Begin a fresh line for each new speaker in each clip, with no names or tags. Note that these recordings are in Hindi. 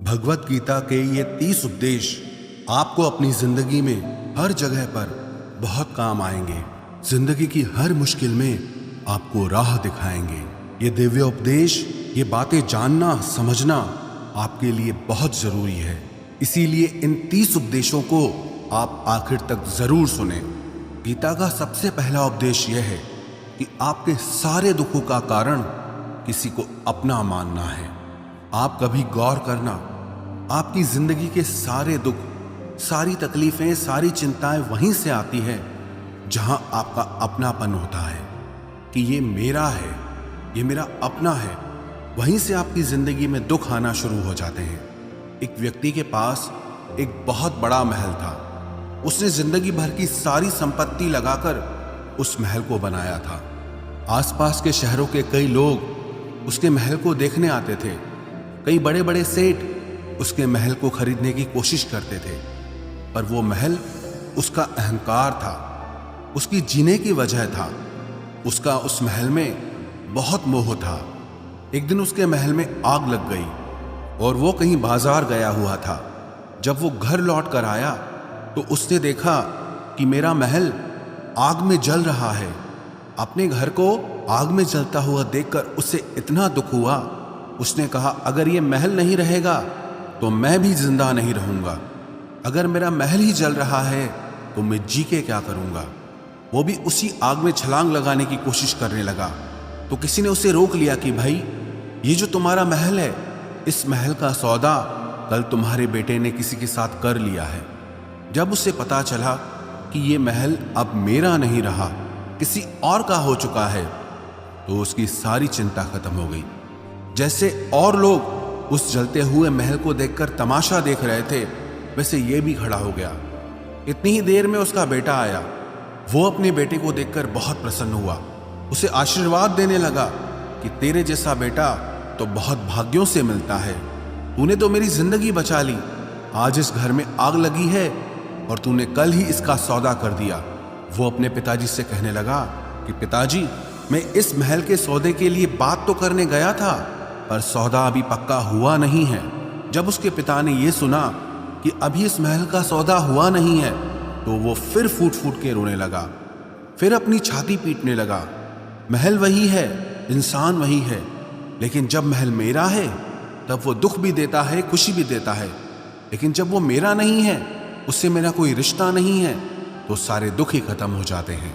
भगवत गीता के ये 30 उपदेश आपको अपनी जिंदगी में हर जगह पर बहुत काम आएंगे। जिंदगी की हर मुश्किल में आपको राह दिखाएंगे। ये दिव्य उपदेश, ये बातें जानना समझना आपके लिए बहुत जरूरी है। इसीलिए इन 30 उपदेशों को आप आखिर तक जरूर सुने। गीता का सबसे पहला उपदेश यह है कि आपके सारे दुखों का कारण किसी को अपना मानना है। आप कभी गौर करना, आपकी जिंदगी के सारे दुख, सारी तकलीफें, सारी चिंताएं वहीं से आती है जहां आपका अपनापन होता है कि ये मेरा है, ये मेरा अपना है। वहीं से आपकी जिंदगी में दुख आना शुरू हो जाते हैं। एक व्यक्ति के पास एक बहुत बड़ा महल था। उसने जिंदगी भर की सारी संपत्ति लगाकर उस महल को बनाया था। आसपास के शहरों के कई लोग उसके महल को देखने आते थे। कई बड़े बड़े सेठ उसके महल को खरीदने की कोशिश करते थे, पर वो महल उसका अहंकार था, उसकी जीने की वजह था। उसका उस महल में बहुत मोह था। एक दिन उसके महल में आग लग गई और वो कहीं बाजार गया हुआ था। जब वो घर लौट कर आया तो उसने देखा कि मेरा महल आग में जल रहा है। अपने घर को आग में जलता हुआ देखकर उसे इतना दुख हुआ। उसने कहा, अगर ये महल नहीं रहेगा तो मैं भी जिंदा नहीं रहूंगा। अगर मेरा महल ही जल रहा है तो मैं जी के क्या करूंगा। वो भी उसी आग में छलांग लगाने की कोशिश करने लगा तो किसी ने उसे रोक लिया कि भाई, ये जो तुम्हारा महल है, इस महल का सौदा कल तुम्हारे बेटे ने किसी के साथ कर लिया है। जब उसे पता चला कि ये महल अब मेरा नहीं रहा, किसी और का हो चुका है, तो उसकी सारी चिंता खत्म हो गई। जैसे और लोग उस जलते हुए महल को देखकर तमाशा देख रहे थे, वैसे ये भी खड़ा हो गया। इतनी ही देर में उसका बेटा आया। वो अपने बेटे को देखकर बहुत प्रसन्न हुआ। उसे आशीर्वाद देने लगा कि तेरे जैसा बेटा तो बहुत भाग्यों से मिलता है। तूने तो मेरी जिंदगी बचा ली। आज इस घर में आग लगी है और तूने कल ही इसका सौदा कर दिया। वो अपने पिताजी से कहने लगा कि पिताजी, मैं इस महल के सौदे के लिए बात तो करने गया था, पर सौदा अभी पक्का हुआ नहीं है। जब उसके पिता ने यह सुना कि अभी इस महल का सौदा हुआ नहीं है तो वो फिर फूट फूट के रोने लगा, फिर अपनी छाती पीटने लगा। महल वही है, इंसान वही है, लेकिन जब महल मेरा है तब वो दुख भी देता है, खुशी भी देता है। लेकिन जब वो मेरा नहीं है, उससे मेरा कोई रिश्ता नहीं है, तो सारे दुख ही खत्म हो जाते हैं।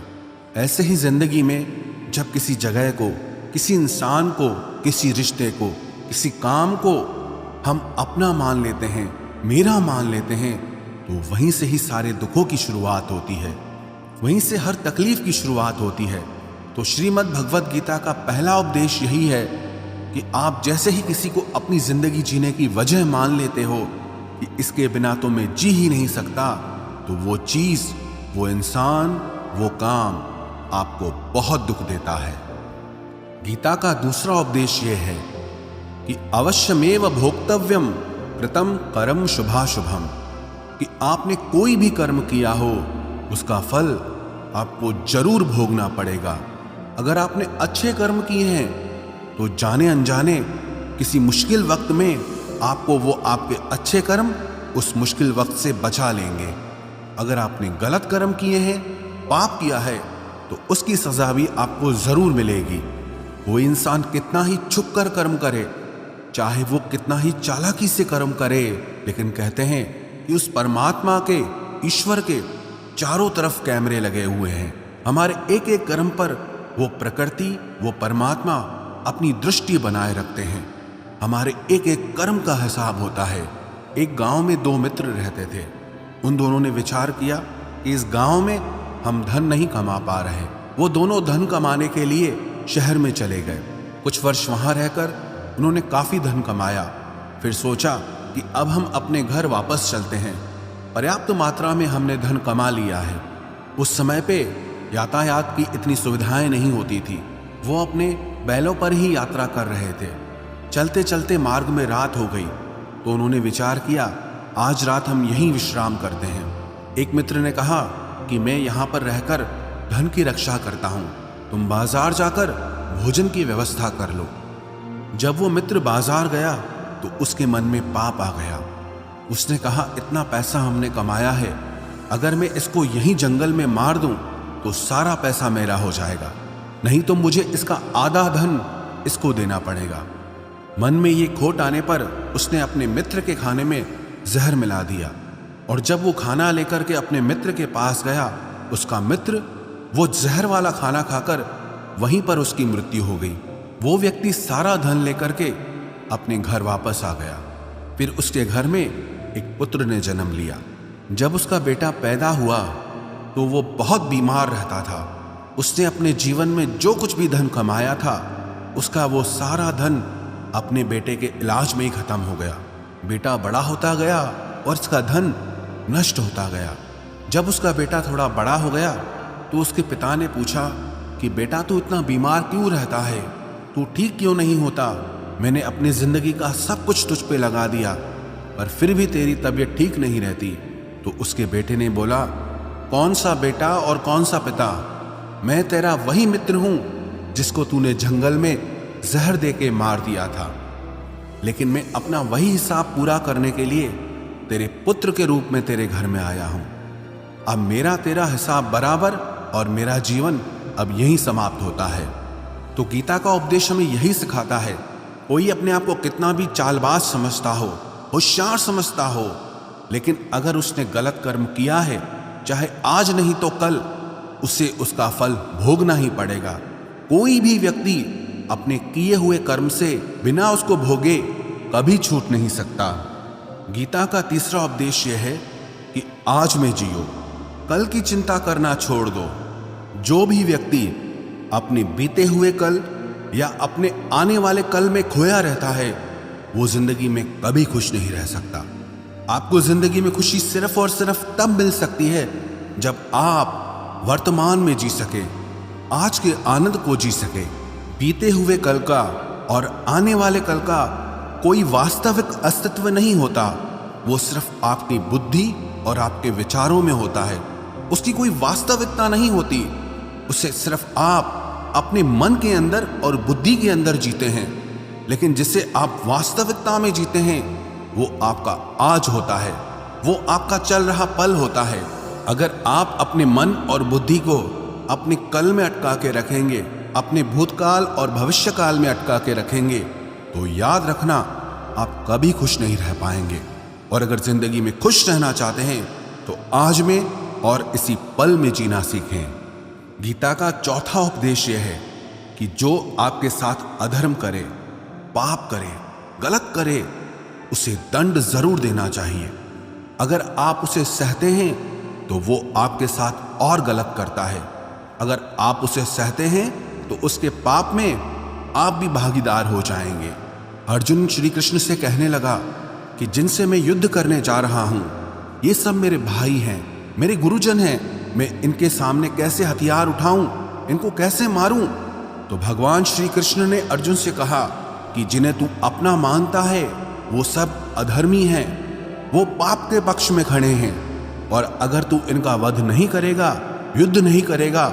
ऐसे ही जिंदगी में जब किसी जगह को, किसी इंसान को, किसी रिश्ते को, किसी काम को हम अपना मान लेते हैं, मेरा मान लेते हैं, तो वहीं से ही सारे दुखों की शुरुआत होती है, वहीं से हर तकलीफ की शुरुआत होती है। तो श्रीमद् भगवत गीता का पहला उपदेश यही है कि आप जैसे ही किसी को अपनी जिंदगी जीने की वजह मान लेते हो कि इसके बिना तो मैं जी ही नहीं सकता, तो वो चीज, वो इंसान, वो काम आपको बहुत दुख देता है। गीता का दूसरा उपदेश यह है कि अवश्यमेव भोक्तव्यम कृतम कर्म शुभाशुभम, कि आपने कोई भी कर्म किया हो उसका फल आपको जरूर भोगना पड़ेगा। अगर आपने अच्छे कर्म किए हैं तो जाने अनजाने किसी मुश्किल वक्त में आपको वो आपके अच्छे कर्म उस मुश्किल वक्त से बचा लेंगे। अगर आपने गलत कर्म किए हैं, पाप किया है, तो उसकी सजा भी आपको जरूर मिलेगी। वो इंसान कितना ही छुप कर कर्म करे, चाहे वो कितना ही चालाकी से कर्म करे, लेकिन कहते हैं कि उस परमात्मा के, ईश्वर के चारों तरफ कैमरे लगे हुए हैं। हमारे एक एक कर्म पर वो प्रकृति, वो परमात्मा अपनी दृष्टि बनाए रखते हैं। हमारे एक एक कर्म का हिसाब होता है। एक गांव में दो मित्र रहते थे। उन दोनों ने विचार किया कि इस गांव में हम धन नहीं कमा पा रहे। वो दोनों धन कमाने के लिए शहर में चले गए। कुछ वर्ष वहां रहकर उन्होंने काफी धन कमाया। फिर सोचा कि अब हम अपने घर वापस चलते हैं। पर्याप्त मात्रा में हमने धन कमा लिया है। उस समय पे यातायात की इतनी सुविधाएं नहीं होती थी। वो अपने बैलों पर ही यात्रा कर रहे थे। चलते चलते मार्ग में रात हो गई तो उन्होंने विचार किया, आज रात हम यहीं विश्राम करते हैं। एक मित्र ने कहा कि मैं यहाँ पर रहकर धन की रक्षा करता हूँ, तुम बाजार जाकर भोजन की व्यवस्था कर लो। जब वो मित्र बाजार गया तो उसके मन में पाप आ गया। उसने कहा, इतना पैसा हमने कमाया है, अगर मैं इसको यहीं जंगल में मार दूं तो सारा पैसा मेरा हो जाएगा, नहीं तो मुझे इसका आधा धन इसको देना पड़ेगा। मन में ये खोट आने पर उसने अपने मित्र के खाने में जहर मिला दिया, और जब वो खाना लेकर के अपने मित्र के पास गया, उसका मित्र वो जहर वाला खाना खाकर वहीं पर उसकी मृत्यु हो गई। वो व्यक्ति सारा धन लेकर के अपने घर वापस आ गया। फिर उसके घर में एक पुत्र ने जन्म लिया। जब उसका बेटा पैदा हुआ तो वो बहुत बीमार रहता था। उसने अपने जीवन में जो कुछ भी धन कमाया था, उसका वो सारा धन अपने बेटे के इलाज में ही खत्म हो गया। बेटा बड़ा होता गया और उसका धन नष्ट होता गया। जब उसका बेटा थोड़ा बड़ा हो गया तो उसके पिता ने पूछा कि बेटा, तू इतना बीमार क्यों रहता है, तू ठीक क्यों नहीं होता? मैंने अपनी जिंदगी का सब कुछ तुझ पे लगा दिया, पर फिर भी तेरी तबीयत ठीक नहीं रहती। तो उसके बेटे ने बोला, कौन सा बेटा और कौन सा पिता? मैं तेरा वही मित्र हूं जिसको तूने जंगल में जहर दे के मार दिया था, लेकिन मैं अपना वही हिसाब पूरा करने के लिए तेरे पुत्र के रूप में तेरे घर में आया हूं। अब मेरा तेरा हिसाब बराबर और मेरा जीवन अब यहीं समाप्त होता है। तो गीता का उपदेश हमें यही सिखाता है, कोई अपने आप को कितना भी चालबाज समझता हो, होशियार समझता हो, लेकिन अगर उसने गलत कर्म किया है, चाहे आज नहीं तो कल उसे उसका फल भोगना ही पड़ेगा। कोई भी व्यक्ति अपने किए हुए कर्म से बिना उसको भोगे कभी छूट नहीं सकता। गीता का तीसरा उपदेश यह है कि आज में जियो, कल की चिंता करना छोड़ दो। जो भी व्यक्ति अपने बीते हुए कल या अपने आने वाले कल में खोया रहता है, वो जिंदगी में कभी खुश नहीं रह सकता। आपको जिंदगी में खुशी सिर्फ और सिर्फ तब मिल सकती है जब आप वर्तमान में जी सके, आज के आनंद को जी सके। बीते हुए कल का और आने वाले कल का कोई वास्तविक अस्तित्व नहीं होता, वो सिर्फ आपकी बुद्धि और आपके विचारों में होता है। उसकी कोई वास्तविकता नहीं होती, उसे सिर्फ आप अपने मन के अंदर और बुद्धि के अंदर जीते हैं। लेकिन जिसे आप वास्तविकता में जीते हैं, वो आपका आज होता है, वो आपका चल रहा पल होता है। अगर आप अपने मन और बुद्धि को अपने कल में अटका के रखेंगे, अपने भूतकाल और भविष्यकाल में अटका के रखेंगे, तो याद रखना आप कभी खुश नहीं रह पाएंगे। और अगर जिंदगी में खुश रहना चाहते हैं तो आज में और इसी पल में जीना सीखें। गीता का चौथा उपदेश यह है कि जो आपके साथ अधर्म करे, पाप करे, गलत करे, उसे दंड जरूर देना चाहिए। अगर आप उसे सहते हैं तो वो आपके साथ और गलत करता है। अगर आप उसे सहते हैं तो उसके पाप में आप भी भागीदार हो जाएंगे। अर्जुन श्री कृष्ण से कहने लगा कि जिनसे मैं युद्ध करने जा रहा हूं, ये सब मेरे भाई हैं, मेरे गुरुजन हैं, मैं इनके सामने कैसे हथियार उठाऊं, इनको कैसे मारूं? तो भगवान श्री कृष्ण ने अर्जुन से कहा कि जिन्हें तू अपना मानता है वो सब अधर्मी हैं, वो पाप के पक्ष में खड़े हैं, और अगर तू इनका वध नहीं करेगा, युद्ध नहीं करेगा,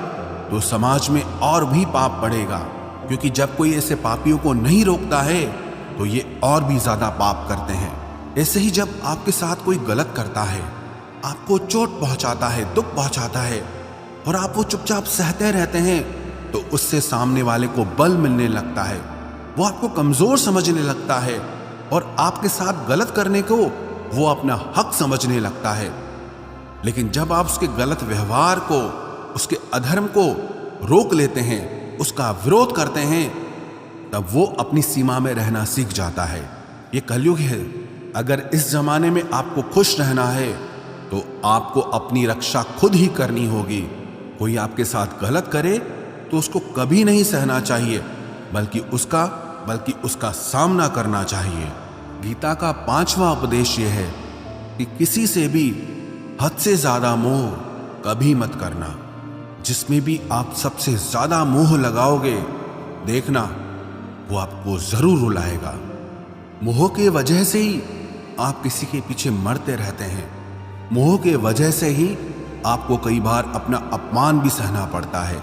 तो समाज में और भी पाप बढ़ेगा। क्योंकि जब कोई ऐसे पापियों को नहीं रोकता है तो ये और भी ज्यादा पाप करते हैं। ऐसे ही जब आपके साथ कोई गलत करता है, आपको चोट पहुंचाता है, दुख पहुंचाता है, और आप वो चुपचाप सहते रहते हैं, तो उससे सामने वाले को बल मिलने लगता है, वो आपको कमजोर समझने लगता है, और आपके साथ गलत करने को वो अपना हक समझने लगता है। लेकिन जब आप उसके गलत व्यवहार को, उसके अधर्म को रोक लेते हैं, उसका विरोध करते हैं, तब वो अपनी सीमा में रहना सीख जाता है। ये कलयुग है। अगर इस जमाने में आपको खुश रहना है तो आपको अपनी रक्षा खुद ही करनी होगी। कोई आपके साथ गलत करे तो उसको कभी नहीं सहना चाहिए, बल्कि उसका सामना करना चाहिए। गीता का पांचवा उपदेश यह है कि किसी से भी हद से ज्यादा मोह कभी मत करना। जिसमें भी आप सबसे ज्यादा मोह लगाओगे, देखना वो आपको जरूर रुलाएगा। मोह के वजह से ही आप किसी के पीछे मरते रहते हैं। मोह के वजह से ही आपको कई बार अपना अपमान भी सहना पड़ता है।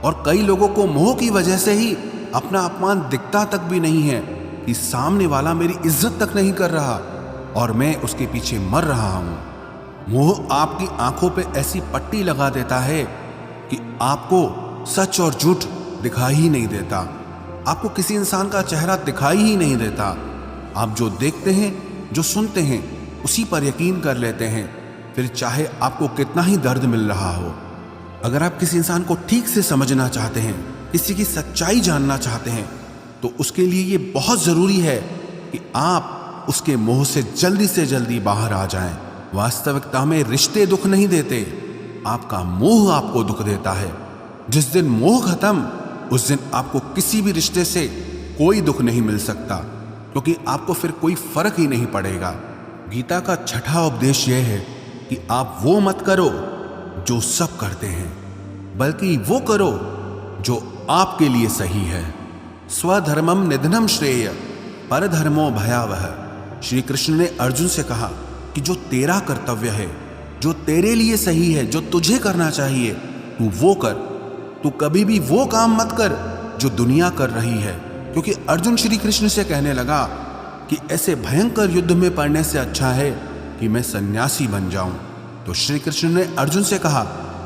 और कई लोगों को मोह की वजह से ही अपना अपमान दिखता तक भी नहीं है कि सामने वाला मेरी इज्जत तक नहीं कर रहा और मैं उसके पीछे मर रहा हूं। मोह आपकी आंखों पे ऐसी पट्टी लगा देता है कि आपको सच और झूठ दिखाई ही नहीं देता, आपको किसी इंसान का चेहरा दिखाई ही नहीं देता। आप जो देखते हैं, जो सुनते हैं, उसी पर यकीन कर लेते हैं, फिर चाहे आपको कितना ही दर्द मिल रहा हो। अगर आप किसी इंसान को ठीक से समझना चाहते हैं, किसी की सच्चाई जानना चाहते हैं, तो उसके लिए ये बहुत ज़रूरी है कि आप उसके मोह से जल्दी बाहर आ जाएं। वास्तविकता में रिश्ते दुख नहीं देते, आपका मोह आपको दुख देता है। जिस दिन मोह खत्म, उस दिन आपको किसी भी रिश्ते से कोई दुख नहीं मिल सकता, क्योंकि आपको फिर कोई फर्क ही नहीं पड़ेगा। गीता का छठा उपदेश यह है कि आप वो मत करो जो सब करते हैं, बल्कि वो करो जो आपके लिए सही है। स्वधर्मम निधनम श्रेय परधर्मो भयावह। श्री कृष्ण ने अर्जुन से कहा कि जो तेरा कर्तव्य है, जो तेरे लिए सही है, जो तुझे करना चाहिए, तू वो कर। तू कभी भी वो काम मत कर जो दुनिया कर रही है, क्योंकि अर्जुन श्री कृष्ण से कहने लगा कि ऐसे भयंकर युद्ध में पड़ने से अच्छा है कि मैं सन्यासी बन जाऊं। तो श्री कृष्ण ने अर्जुन से कहा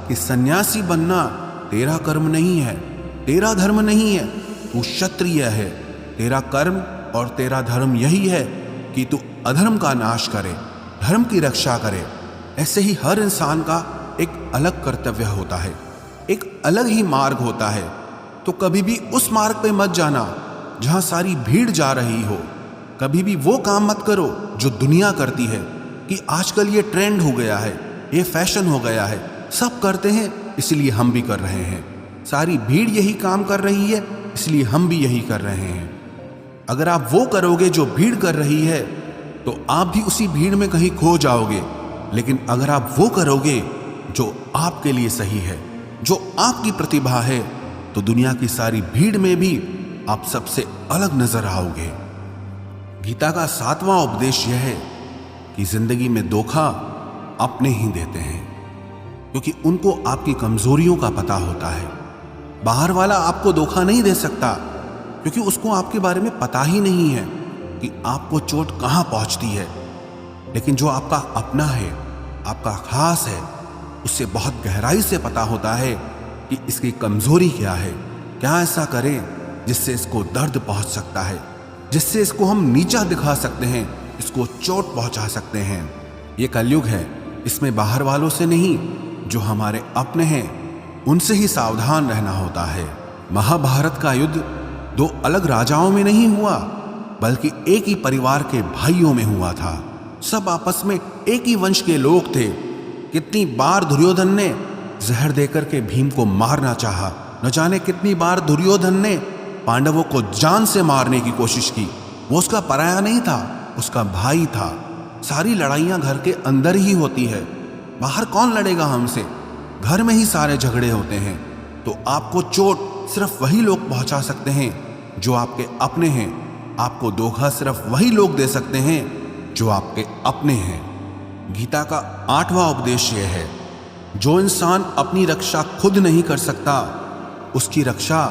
कि सन्यासी बनना तेरा कर्म नहीं है, तेरा धर्म नहीं है, तू क्षत्रिय है। तेरा कर्म और तेरा धर्म यही है कि तू अधर्म का नाश करे, धर्म की रक्षा करे। ऐसे ही हर इंसान का एक अलग कर्तव्य होता है, एक अलग ही मार्ग होता है। तो कभी भी उस मार्ग पे मत जाना जहां सारी भीड़ जा रही हो। कभी भी वो काम मत करो जो दुनिया करती है, कि आजकल ये ट्रेंड हो गया है, ये फैशन हो गया है, सब करते हैं इसलिए हम भी कर रहे हैं। सारी भीड़ यही काम कर रही है इसलिए हम भी यही कर रहे हैं। अगर आप वो करोगे जो भीड़ कर रही है, तो आप भी उसी भीड़ में कहीं खो जाओगे। लेकिन अगर आप वो करोगे जो आपके लिए सही है, जो आपकी प्रतिभा है, तो दुनिया की सारी भीड़ में भी आप सबसे अलग नजर आओगे। गीता का 7वां उपदेश यह है कि जिंदगी में धोखा अपने ही देते हैं, क्योंकि उनको आपकी कमजोरियों का पता होता है। बाहर वाला आपको धोखा नहीं दे सकता, क्योंकि उसको आपके बारे में पता ही नहीं है कि आपको चोट कहां पहुंचती है। लेकिन जो आपका अपना है, आपका खास है, उससे बहुत गहराई से पता होता है कि इसकी कमजोरी क्या है, क्या ऐसा करें जिससे इसको दर्द पहुंच सकता है, जिससे इसको हम नीचा दिखा सकते हैं, इसको चोट पहुंचा सकते हैं। ये कलयुग है, इसमें बाहर वालों से नहीं, जो हमारे अपने हैं उनसे ही सावधान रहना होता है। महाभारत का युद्ध 2 अलग राजाओं में नहीं हुआ, बल्कि एक ही परिवार के भाइयों में हुआ था। सब आपस में एक ही वंश के लोग थे। कितनी बार दुर्योधन ने जहर देकर के भीम को मारना चाहा, न जाने कितनी बार दुर्योधन ने पांडवों को जान से मारने की कोशिश की। वो उसका पराया नहीं था, उसका भाई था। सारी लड़ाइयां घर के अंदर ही होती है, बाहर कौन लड़ेगा हमसे? घर में ही सारे झगड़े होते हैं। तो आपको चोट सिर्फ वही लोग पहुंचा सकते हैं जो आपके अपने हैं। आपको धोखा सिर्फ वही लोग दे सकते हैं जो आपके अपने हैं। गीता का 8वां उपदेश यह है, जो इंसान अपनी रक्षा खुद नहीं कर सकता, उसकी रक्षा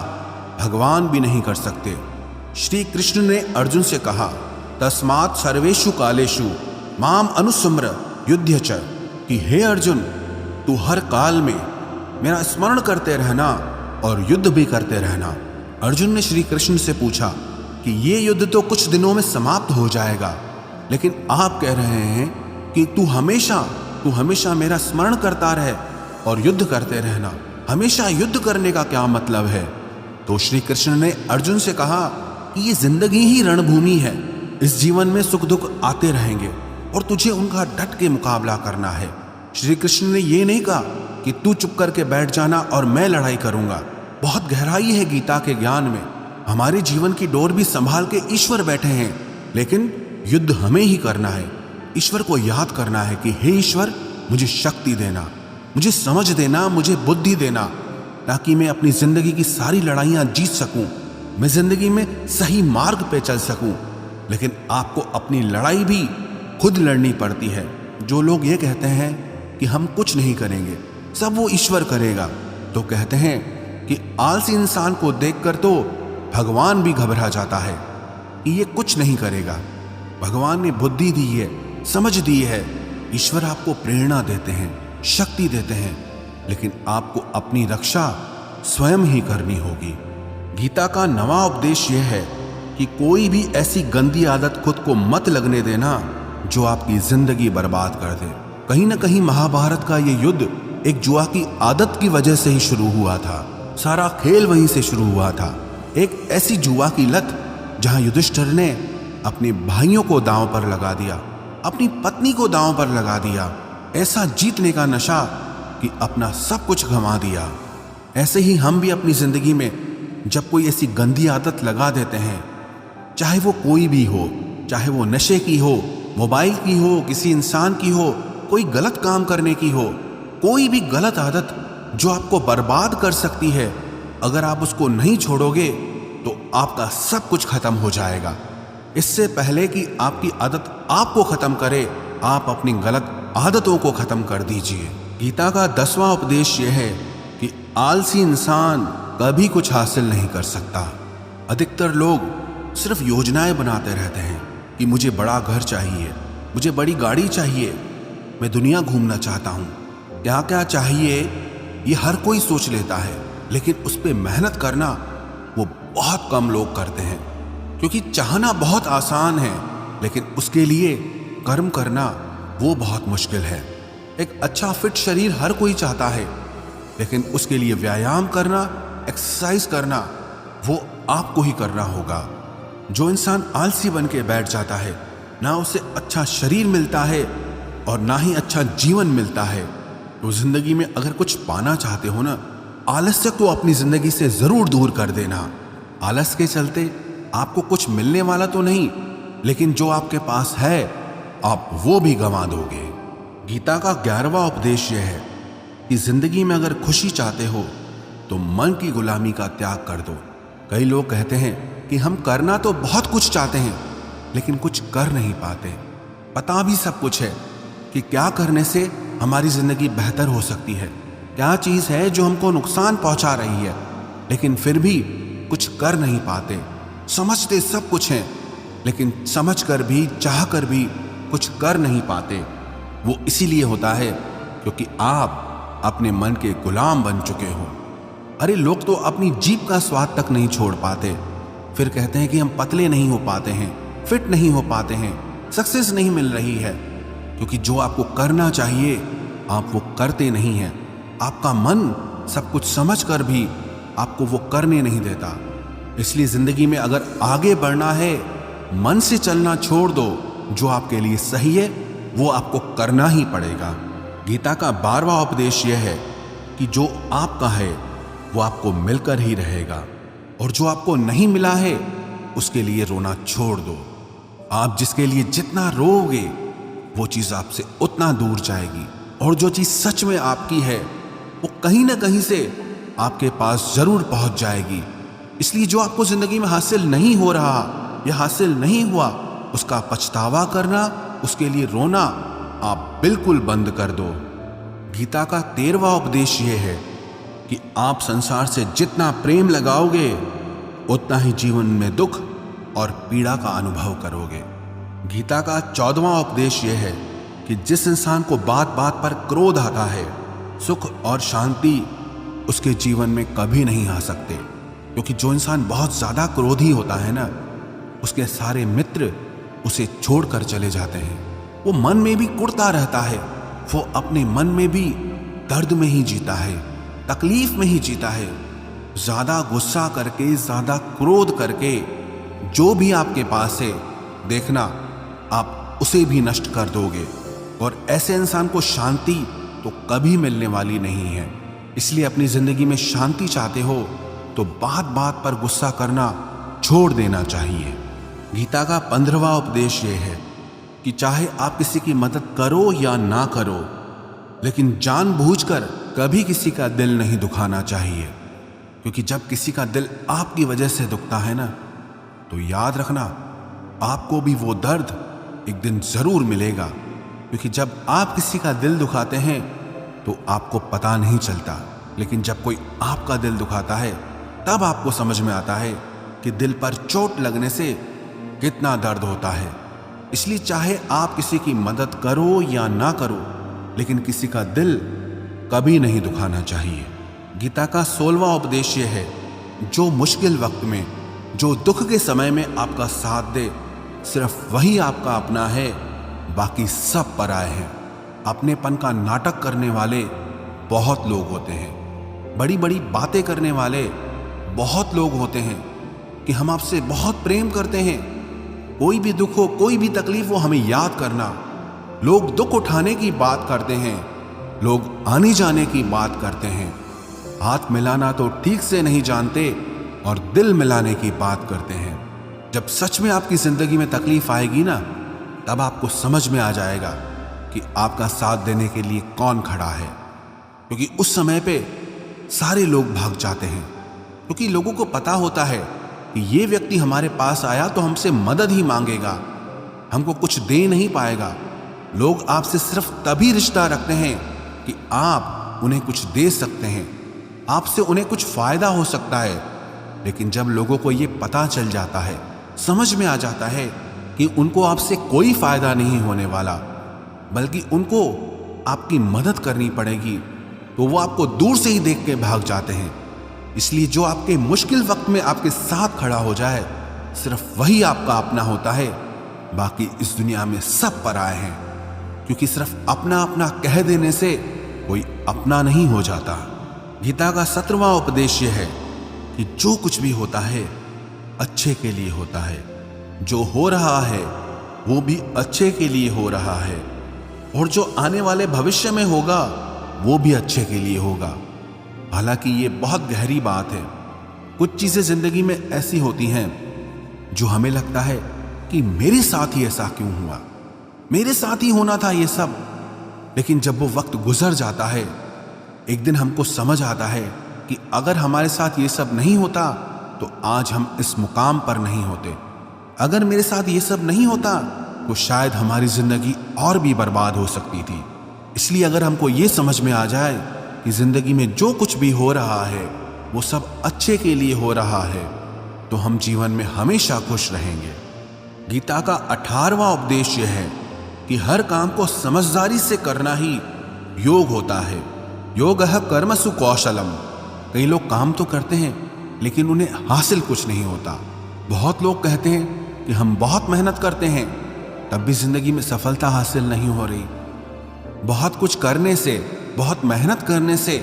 भगवान भी नहीं कर सकते। श्री कृष्ण ने अर्जुन से कहा, तस्मात् सर्वेषु कालेषु माम अनुस्मर युध्य च, कि हे अर्जुन, तू हर काल में मेरा स्मरण करते रहना और युद्ध भी करते रहना। अर्जुन ने श्री कृष्ण से पूछा कि ये युद्ध तो कुछ दिनों में समाप्त हो जाएगा, लेकिन आप कह रहे हैं कि तू हमेशा मेरा स्मरण करता रहे और युद्ध करते रहना। हमेशा युद्ध करने का क्या मतलब है? तो श्री कृष्ण ने अर्जुन से कहा कि ये जिंदगी ही रणभूमि है। इस जीवन में सुख दुख आते रहेंगे और तुझे उनका डट के मुकाबला करना है। श्री कृष्ण ने ये नहीं कहा कि तू चुप करके बैठ जाना और मैं लड़ाई करूंगा। बहुत गहराई है गीता के ज्ञान में। हमारे जीवन की डोर भी संभाल के ईश्वर बैठे हैं, लेकिन युद्ध हमें ही करना है। ईश्वर को याद करना है कि हे ईश्वर, मुझे शक्ति देना, मुझे समझ देना, मुझे बुद्धि देना, ताकि मैं अपनी जिंदगी की सारी लड़ाइयां जीत सकूं, मैं जिंदगी में सही मार्ग पे चल सकूं। लेकिन आपको अपनी लड़ाई भी खुद लड़नी पड़ती है। जो लोग ये कहते हैं कि हम कुछ नहीं करेंगे, सब वो ईश्वर करेगा, तो कहते हैं कि आलसी इंसान को देखकर तो भगवान भी घबरा जाता है। कि ये कुछ नहीं करेगा। भगवान ने बुद्धि दी है, समझ दी है, ईश्वर आपको प्रेरणा देते हैं, शक्ति देते हैं, लेकिन आपको अपनी रक्षा स्वयं ही करनी होगी। गीता का नवा उपदेश यह है कि कोई भी ऐसी गंदी आदत खुद को मत लगने देना जो आपकी जिंदगी बर्बाद कर दे। कहीं ना कहीं महाभारत का ये युद्ध एक जुआ की आदत की वजह से ही शुरू हुआ था। सारा खेल वहीं से शुरू हुआ था। एक ऐसी जुआ की लत जहां युधिष्ठिर ने अपने भाइयों को दांव पर लगा दिया, अपनी पत्नी को दांव पर लगा दिया। ऐसा जीतने का नशा कि अपना सब कुछ गंवा दिया। ऐसे ही हम भी अपनी जिंदगी में जब कोई ऐसी गंदी आदत लगा देते हैं, चाहे वो कोई भी हो, चाहे वो नशे की हो, मोबाइल की हो, किसी इंसान की हो, कोई गलत काम करने की हो, कोई भी गलत आदत जो आपको बर्बाद कर सकती है, अगर आप उसको नहीं छोड़ोगे तो आपका सब कुछ खत्म हो जाएगा। इससे पहले कि आपकी आदत आपको खत्म करे, आप अपनी गलत आदतों को खत्म कर दीजिए। गीता का 10वां उपदेश यह है कि आलसी इंसान कभी कुछ हासिल नहीं कर सकता। अधिकतर लोग सिर्फ योजनाएं बनाते रहते हैं कि मुझे बड़ा घर चाहिए, मुझे बड़ी गाड़ी चाहिए, मैं दुनिया घूमना चाहता हूँ। क्या क्या चाहिए ये हर कोई सोच लेता है, लेकिन उस पर मेहनत करना वो बहुत कम लोग करते हैं। क्योंकि चाहना बहुत आसान है, लेकिन उसके लिए कर्म करना वो बहुत मुश्किल है। एक अच्छा फिट शरीर हर कोई चाहता है, लेकिन उसके लिए व्यायाम करना, एक्सरसाइज करना वो आपको ही करना होगा। जो इंसान आलसी बन के बैठ जाता है, ना उसे अच्छा शरीर मिलता है और ना ही अच्छा जीवन मिलता है। तो जिंदगी में अगर कुछ पाना चाहते हो ना, आलस्य को अपनी जिंदगी से जरूर दूर कर देना। आलस के चलते आपको कुछ मिलने वाला तो नहीं, लेकिन जो आपके पास है आप वो भी गंवा दोगे। गीता का 11वां उपदेश यह है कि जिंदगी में अगर खुशी चाहते हो तो मन की गुलामी का त्याग कर दो। कई लोग कहते हैं कि हम करना तो बहुत कुछ चाहते हैं, लेकिन कुछ कर नहीं पाते। पता भी सब कुछ है कि क्या करने से हमारी जिंदगी बेहतर हो सकती है, क्या चीज है जो हमको नुकसान पहुंचा रही है, लेकिन फिर भी कुछ कर नहीं पाते। समझते सब कुछ हैं, लेकिन समझ कर भी, चाह कर भी कुछ कर नहीं पाते। वो इसीलिए होता है क्योंकि आप अपने मन के गुलाम बन चुके हो। अरे लोग तो अपनी जीभ का स्वाद तक नहीं छोड़ पाते, फिर कहते हैं कि हम पतले नहीं हो पाते हैं, फिट नहीं हो पाते हैं, सक्सेस नहीं मिल रही है। क्योंकि जो आपको करना चाहिए आप वो करते नहीं हैं। आपका मन सब कुछ समझ कर भी आपको वो करने नहीं देता। इसलिए जिंदगी में अगर आगे बढ़ना है, मन से चलना छोड़ दो। जो आपके लिए सही है वो आपको करना ही पड़ेगा। गीता का 12वां उपदेश यह है कि जो आपका है वो आपको मिलकर ही रहेगा, और जो आपको नहीं मिला है उसके लिए रोना छोड़ दो। आप जिसके लिए जितना रोओगे वो चीज आपसे उतना दूर जाएगी, और जो चीज सच में आपकी है वो कहीं ना कहीं से आपके पास जरूर पहुंच जाएगी। इसलिए जो आपको जिंदगी में हासिल नहीं हो रहा या हासिल नहीं हुआ, उसका पछतावा करना, उसके लिए रोना आप बिल्कुल बंद कर दो। गीता का 13वां उपदेश यह है कि आप संसार से जितना प्रेम लगाओगे उतना ही जीवन में दुख और पीड़ा का अनुभव करोगे। गीता का 14वां उपदेश यह है कि जिस इंसान को बात बात पर क्रोध आता है, सुख और शांति उसके जीवन में कभी नहीं आ सकते। क्योंकि जो इंसान बहुत ज्यादा क्रोधी होता है ना, उसके सारे मित्र उसे छोड़कर चले जाते हैं। वो मन में भी कुढ़ता रहता है, वो अपने मन में भी दर्द में ही जीता है, तकलीफ में ही जीता है। ज्यादा गुस्सा करके, ज्यादा क्रोध करके जो भी आपके पास है, देखना आप उसे भी नष्ट कर दोगे। और ऐसे इंसान को शांति तो कभी मिलने वाली नहीं है। इसलिए अपनी जिंदगी में शांति चाहते हो तो बात बात पर गुस्सा करना छोड़ देना चाहिए। गीता का 15वां उपदेश यह है कि चाहे आप किसी की मदद करो या ना करो, लेकिन जानबूझकर कभी किसी का दिल नहीं दुखाना चाहिए। क्योंकि जब किसी का दिल आपकी वजह से दुखता है ना, तो याद रखना आपको भी वो दर्द एक दिन जरूर मिलेगा। क्योंकि जब आप किसी का दिल दुखाते हैं तो आपको पता नहीं चलता, लेकिन जब कोई आपका दिल दुखाता है तब आपको समझ में आता है कि दिल पर चोट लगने से कितना दर्द होता है। इसलिए चाहे आप किसी की मदद करो या ना करो, लेकिन किसी का दिल कभी नहीं दुखाना चाहिए। गीता का 16वां उपदेश यह है, जो मुश्किल वक्त में, जो दुख के समय में आपका साथ दे, सिर्फ वही आपका अपना है, बाकी सब पराए हैं। अपनेपन का नाटक करने वाले बहुत लोग होते हैं, बड़ी बड़ी बातें करने वाले बहुत लोग होते हैं कि हम आपसे बहुत प्रेम करते हैं। कोई भी दुख हो, कोई भी तकलीफ हो, हमें याद करना। लोग दुख उठाने की बात करते हैं, लोग आने जाने की बात करते हैं, हाथ मिलाना तो ठीक से नहीं जानते और दिल मिलाने की बात करते हैं। जब सच में आपकी जिंदगी में तकलीफ आएगी ना, तब आपको समझ में आ जाएगा कि आपका साथ देने के लिए कौन खड़ा है। क्योंकि उस समय पे सारे लोग भाग जाते हैं, क्योंकि लोगों को पता होता है कि ये व्यक्ति हमारे पास आया तो हमसे मदद ही मांगेगा, हमको कुछ दे नहीं पाएगा। लोग आपसे सिर्फ तभी रिश्ता रखते हैं कि आप उन्हें कुछ दे सकते हैं, आपसे उन्हें कुछ फायदा हो सकता है। लेकिन जब लोगों को ये पता चल जाता है, समझ में आ जाता है कि उनको आपसे कोई फायदा नहीं होने वाला, बल्कि उनको आपकी मदद करनी पड़ेगी, तो वो आपको दूर से ही देख के भाग जाते हैं। इसलिए जो आपके मुश्किल वक्त में आपके साथ खड़ा हो जाए, सिर्फ वही आपका अपना होता है, बाकी इस दुनिया में सब पराए हैं। क्योंकि सिर्फ अपना अपना कह देने से कोई अपना नहीं हो जाता। गीता का 17वां उपदेश यह है कि जो कुछ भी होता है अच्छे के लिए होता है, जो हो रहा है वो भी अच्छे के लिए हो रहा है, और जो आने वाले भविष्य में होगा वो भी अच्छे के लिए होगा। हालांकि ये बहुत गहरी बात है। कुछ चीजें जिंदगी में ऐसी होती हैं जो हमें लगता है कि मेरे साथ ही ऐसा क्यों हुआ, मेरे साथ ही होना था ये सब। लेकिन जब वो वक्त गुजर जाता है, एक दिन हमको समझ आता है कि अगर हमारे साथ ये सब नहीं होता तो आज हम इस मुकाम पर नहीं होते। अगर मेरे साथ ये सब नहीं होता तो शायद हमारी जिंदगी और भी बर्बाद हो सकती थी। इसलिए अगर हमको ये समझ में आ जाए कि जिंदगी में जो कुछ भी हो रहा है वो सब अच्छे के लिए हो रहा है, तो हम जीवन में हमेशा खुश रहेंगे। गीता का 18वां उपदेश यह है कि हर काम को समझदारी से करना ही योग होता है। योगः कर्मसु कौशलम। कई लोग काम तो करते हैं लेकिन उन्हें हासिल कुछ नहीं होता। बहुत लोग कहते हैं कि हम बहुत मेहनत करते हैं, तब भी जिंदगी में सफलता हासिल नहीं हो रही। बहुत कुछ करने से, बहुत मेहनत करने से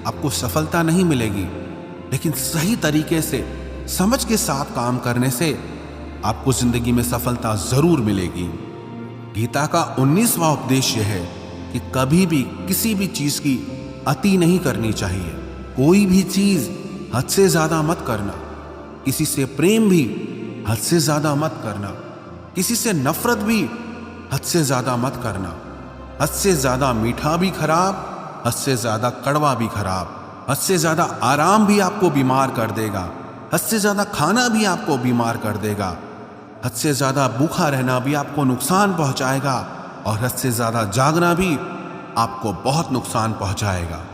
आपको सफलता नहीं मिलेगी, लेकिन सही तरीके से, समझ के साथ काम करने से आपको जिंदगी में सफलता जरूर मिलेगी। गीता का 19वां उपदेश यह है कि कभी भी किसी भी चीज की अति नहीं करनी चाहिए। कोई भी चीज हद से ज्यादा मत करना। किसी से प्रेम भी हद से ज्यादा मत करना। किसी से नफरत भी हद से ज्यादा मत करना। हद से ज्यादा मीठा भी खराब, हद से ज्यादा कड़वा भी खराब। हद से ज्यादा आराम भी आपको बीमार कर देगा, हद से ज्यादा खाना भी आपको बीमार कर देगा। हद से ज्यादा भूखा रहना भी आपको नुकसान पहुंचाएगा, और हद से ज्यादा जागना भी आपको बहुत नुकसान पहुंचाएगा।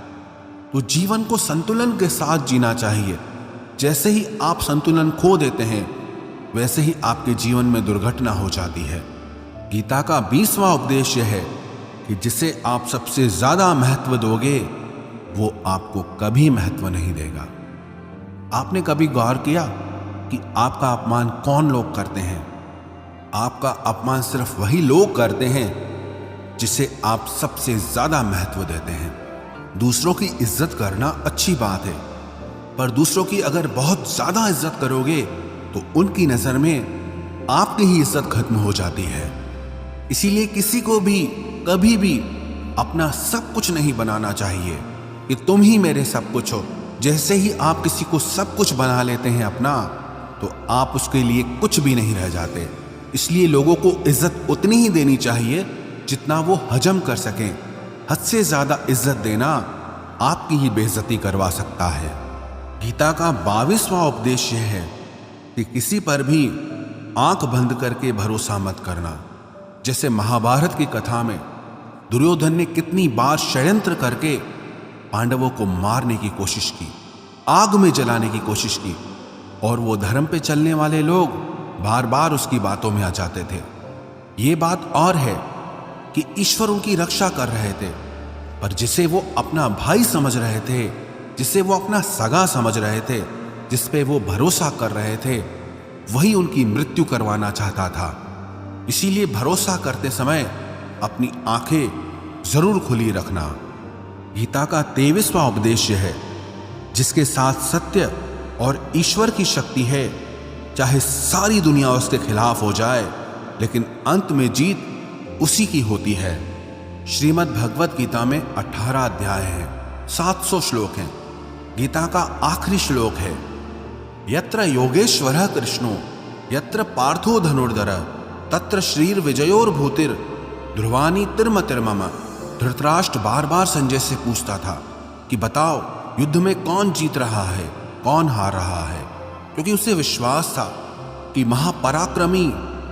तो जीवन को संतुलन के साथ जीना चाहिए। जैसे ही आप संतुलन खो देते हैं, वैसे ही आपके जीवन में दुर्घटना हो जाती है। गीता का 20वां उपदेश यह है कि जिसे आप सबसे ज्यादा महत्व दोगे, वो आपको कभी महत्व नहीं देगा। आपने कभी गौर किया कि आपका अपमान कौन लोग करते हैं? आपका अपमान सिर्फ वही लोग करते हैं जिसे आप सबसे ज्यादा महत्व देते हैं। दूसरों की इज्जत करना अच्छी बात है, पर दूसरों की अगर बहुत ज्यादा इज्जत करोगे तो उनकी नजर में आपकी ही इज्जत खत्म हो जाती है। इसीलिए किसी को भी कभी भी अपना सब कुछ नहीं बनाना चाहिए कि तुम ही मेरे सब कुछ हो। जैसे ही आप किसी को सब कुछ बना लेते हैं अपना, तो आप उसके लिए कुछ भी नहीं रह जाते। इसलिए लोगों को इज्जत उतनी ही देनी चाहिए जितना वो हजम कर सकें। हद से ज्यादा इज्जत देना आपकी ही बेइज्जती करवा सकता है। गीता का 22वां उपदेश यह है कि किसी पर भी आंख बंद करके भरोसा मत करना। जैसे महाभारत की कथा में दुर्योधन ने कितनी बार षड्यंत्र करके पांडवों को मारने की कोशिश की, आग में जलाने की कोशिश की, और वो धर्म पे चलने वाले लोग बार बार उसकी बातों में आ जाते थे। ये बात और है कि ईश्वर उनकी रक्षा कर रहे थे, पर जिसे वो अपना भाई समझ रहे थे, जिसे वो अपना सगा समझ रहे थे, जिस पे वो भरोसा कर रहे थे, वही उनकी मृत्यु करवाना चाहता था। इसीलिए भरोसा करते समय अपनी आंखें जरूर खुली रखना। गीता का 23वां उपदेश है, जिसके साथ सत्य और ईश्वर की शक्ति है, चाहे सारी दुनिया उसके खिलाफ हो जाए, लेकिन अंत में जीत उसी की होती है। श्रीमद् भगवत गीता में 18 अध्याय हैं, 700 श्लोक हैं। गीता का आखिरी श्लोक है, यत्र योगेश्वरः कृष्णो यत्र पार्थो धनुर्धरः तत्र श्रीर विजयोर्भूतिर ध्रुवानी तिर्म तिर्मम। धृतराष्ट्र बार बार संजय से पूछता था कि बताओ युद्ध में कौन जीत रहा है, कौन हार रहा है, क्योंकि उसे विश्वास था कि महापराक्रमी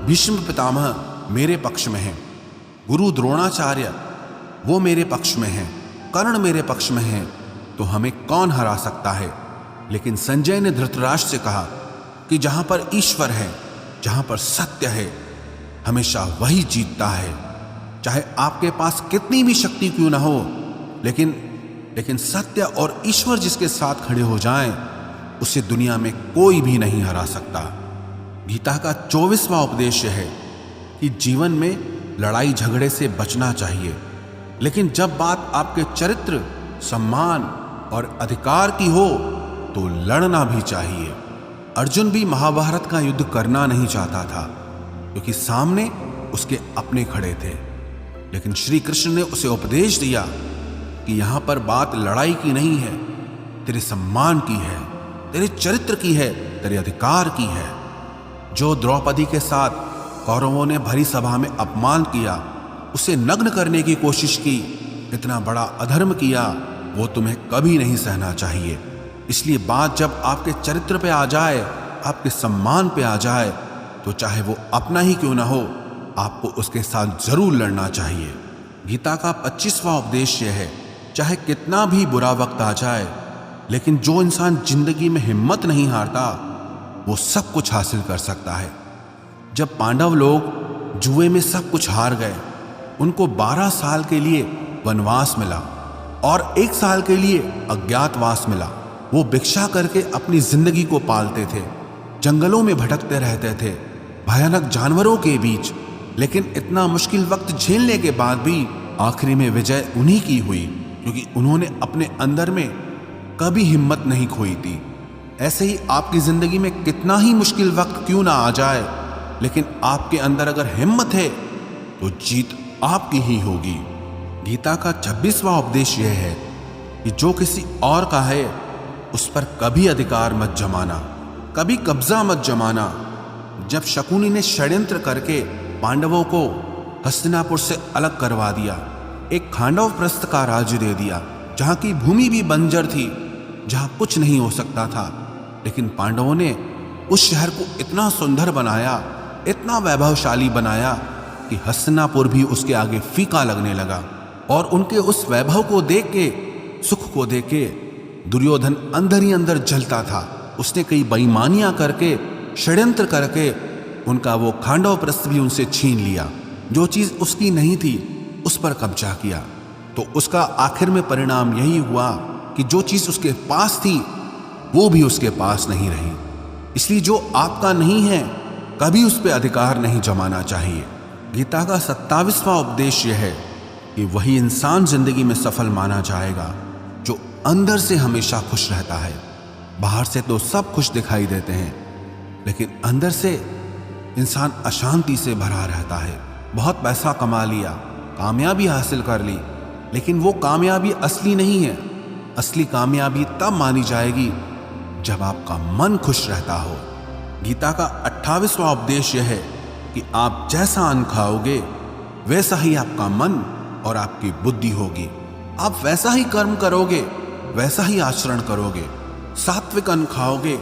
भीष्म पितामह मेरे पक्ष में हैं, गुरु द्रोणाचार्य वो मेरे पक्ष में हैं, कर्ण मेरे पक्ष में हैं, तो हमें कौन हरा सकता है। लेकिन संजय ने धृतराष्ट्र से कहा कि जहां पर ईश्वर है, जहां पर सत्य है, हमेशा वही जीतता है। चाहे आपके पास कितनी भी शक्ति क्यों ना हो, लेकिन सत्य और ईश्वर जिसके साथ खड़े हो जाएं, उसे दुनिया में कोई भी नहीं हरा सकता। गीता का 24वां उपदेश है कि जीवन में लड़ाई झगड़े से बचना चाहिए, लेकिन जब बात आपके चरित्र, सम्मान और अधिकार की हो तो लड़ना भी चाहिए। अर्जुन भी महाभारत का युद्ध करना नहीं चाहता था, क्योंकि सामने उसके अपने खड़े थे, लेकिन श्री कृष्ण ने उसे उपदेश दिया कि यहां पर बात लड़ाई की नहीं है, तेरे सम्मान की है, तेरे चरित्र की है, तेरे अधिकार की है। जो द्रौपदी के साथ कौरवों ने भरी सभा में अपमान किया, उसे नग्न करने की कोशिश की, इतना बड़ा अधर्म किया, वो तुम्हें कभी नहीं सहना चाहिए। इसलिए बात जब आपके चरित्र पे आ जाए, आपके सम्मान पे आ जाए, तो चाहे वो अपना ही क्यों ना हो, आपको उसके साथ जरूर लड़ना चाहिए। गीता का 25वां उपदेश यह है, चाहे कितना भी बुरा वक्त आ जाए, लेकिन जो इंसान जिंदगी में हिम्मत नहीं हारता, वो सब कुछ हासिल कर सकता है। जब पांडव लोग जुए में सब कुछ हार गए, उनको 12 साल के लिए वनवास मिला और 1 साल के लिए अज्ञातवास मिला। वो भिक्षा करके अपनी जिंदगी को पालते थे, जंगलों में भटकते रहते थे, भयानक जानवरों के बीच, लेकिन इतना मुश्किल वक्त झेलने के बाद भी आखिरी में विजय उन्हीं की हुई, क्योंकि उन्होंने अपने अंदर में कभी हिम्मत नहीं खोई थी। ऐसे ही आपकी जिंदगी में कितना ही मुश्किल वक्त क्यों ना आ जाए, लेकिन आपके अंदर अगर हिम्मत है तो जीत आपकी ही होगी। गीता का 26वां उपदेश यह है कि जो किसी और का है उस पर कभी अधिकार मत जमाना, कभी कब्जा मत जमाना। जब शकुनी ने षड्यंत्र करके पांडवों को हस्तिनापुर से अलग करवा दिया, एक खांडव प्रस्थ का राज्य दे दिया, जहां की भूमि भी बंजर थी, जहां कुछ नहीं हो सकता था, लेकिन पांडवों ने उस शहर को इतना सुंदर बनाया, इतना वैभवशाली बनाया कि हस्तिनापुर भी उसके आगे फीका लगने लगा। और उनके उस वैभव को देख के, सुख को देख के दुर्योधन अंदर ही अंदर जलता था। उसने कई बेईमानियां करके, षड्यंत्र करके उनका वो खांडव प्रस्थ भी उनसे छीन लिया। जो चीज उसकी नहीं थी उस पर कब्जा किया। तो उसका आखिर में परिणाम यही हुआ कि जो चीज उसके पास थी वो भी उसके पास नहीं रही। इसलिए जो आपका नहीं है कभी उस पर अधिकार नहीं जमाना चाहिए। गीता का 27वां उपदेश यह है कि वही इंसान जिंदगी में सफल माना जाएगा जो अंदर से हमेशा खुश रहता है। बाहर से तो सब खुश दिखाई देते हैं, लेकिन अंदर से इंसान अशांति से भरा रहता है। बहुत पैसा कमा लिया, कामयाबी हासिल कर ली, लेकिन वो कामयाबी असली नहीं है। असली कामयाबी तब मानी जाएगी जब आपका मन खुश रहता हो। गीता का 28वां उपदेश यह है कि आप जैसा अन्न खाओगे वैसा ही आपका मन और आपकी बुद्धि होगी। आप वैसा ही कर्म करोगे, वैसा ही आचरण करोगे। सात्विक अन्न खाओगे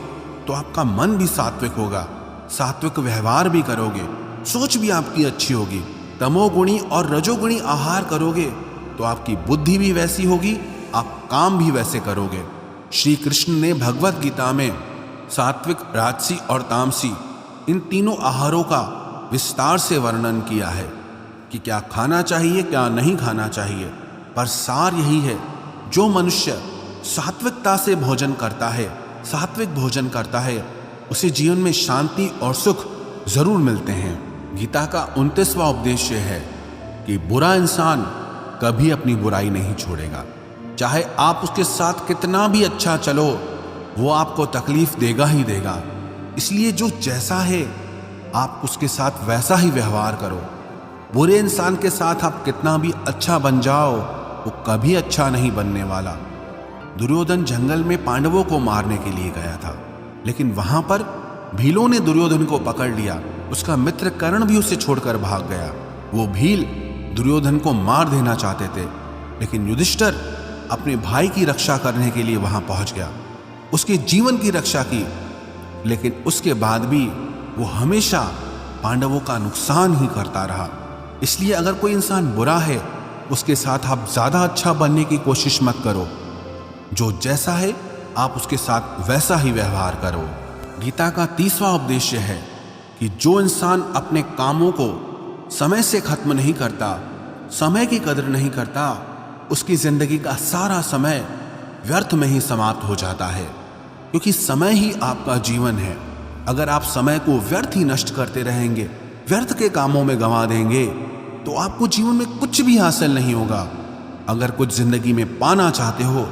तो आपका मन भी सात्विक होगा, सात्विक व्यवहार भी करोगे, सोच भी आपकी अच्छी होगी। तमोगुणी और रजोगुणी आहार करोगे तो आपकी बुद्धि भी वैसी होगी, आप काम भी वैसे करोगे। श्री कृष्ण ने भगवत गीता में सात्विक, राजसी और तामसी इन तीनों आहारों का विस्तार से वर्णन किया है कि क्या खाना चाहिए, क्या नहीं खाना चाहिए। पर सार यही है, जो मनुष्य सात्विकता से भोजन करता है, सात्विक भोजन करता है, उसे जीवन में शांति और सुख जरूर मिलते हैं। गीता का 29वां उपदेश है कि बुरा इंसान कभी अपनी बुराई नहीं छोड़ेगा। चाहे आप उसके साथ कितना भी अच्छा चलो, वो आपको तकलीफ देगा ही देगा। इसलिए जो जैसा है आप उसके साथ वैसा ही व्यवहार करो। बुरे इंसान के साथ आप कितना भी अच्छा बन जाओ, वो कभी अच्छा नहीं बनने वाला। दुर्योधन जंगल में पांडवों को मारने के लिए गया था, लेकिन वहां पर भीलों ने दुर्योधन को पकड़ लिया। उसका मित्र कर्ण भी उसे छोड़कर भाग गया। वो भील दुर्योधन को मार देना चाहते थे, लेकिन युधिष्ठिर अपने भाई की रक्षा करने के लिए वहां पहुंच गया, उसके जीवन की रक्षा की। लेकिन उसके बाद भी वो हमेशा पांडवों का नुकसान ही करता रहा। इसलिए अगर कोई इंसान बुरा है, उसके साथ आप ज्यादा अच्छा बनने की कोशिश मत करो। जो जैसा है आप उसके साथ वैसा ही व्यवहार करो। गीता का 30वां उपदेश है कि जो इंसान अपने कामों को समय से खत्म नहीं करता, समय की कदर नहीं करता, उसकी जिंदगी का सारा समय व्यर्थ में ही समाप्त हो जाता है। क्योंकि समय ही आपका जीवन है। अगर आप समय को व्यर्थ ही नष्ट करते रहेंगे, व्यर्थ के कामों में गंवा देंगे, तो आपको जीवन में कुछ भी हासिल नहीं होगा। अगर कुछ जिंदगी में पाना चाहते हो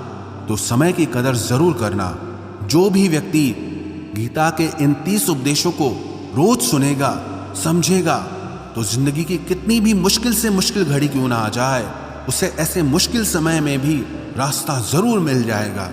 तो समय की कदर जरूर करना। जो भी व्यक्ति गीता के इन 30 उपदेशों को रोज सुनेगा, समझेगा, तो जिंदगी की कितनी भी मुश्किल से मुश्किल घड़ी क्यों ना आ जाए, उसे ऐसे मुश्किल समय में भी रास्ता जरूर मिल जाएगा।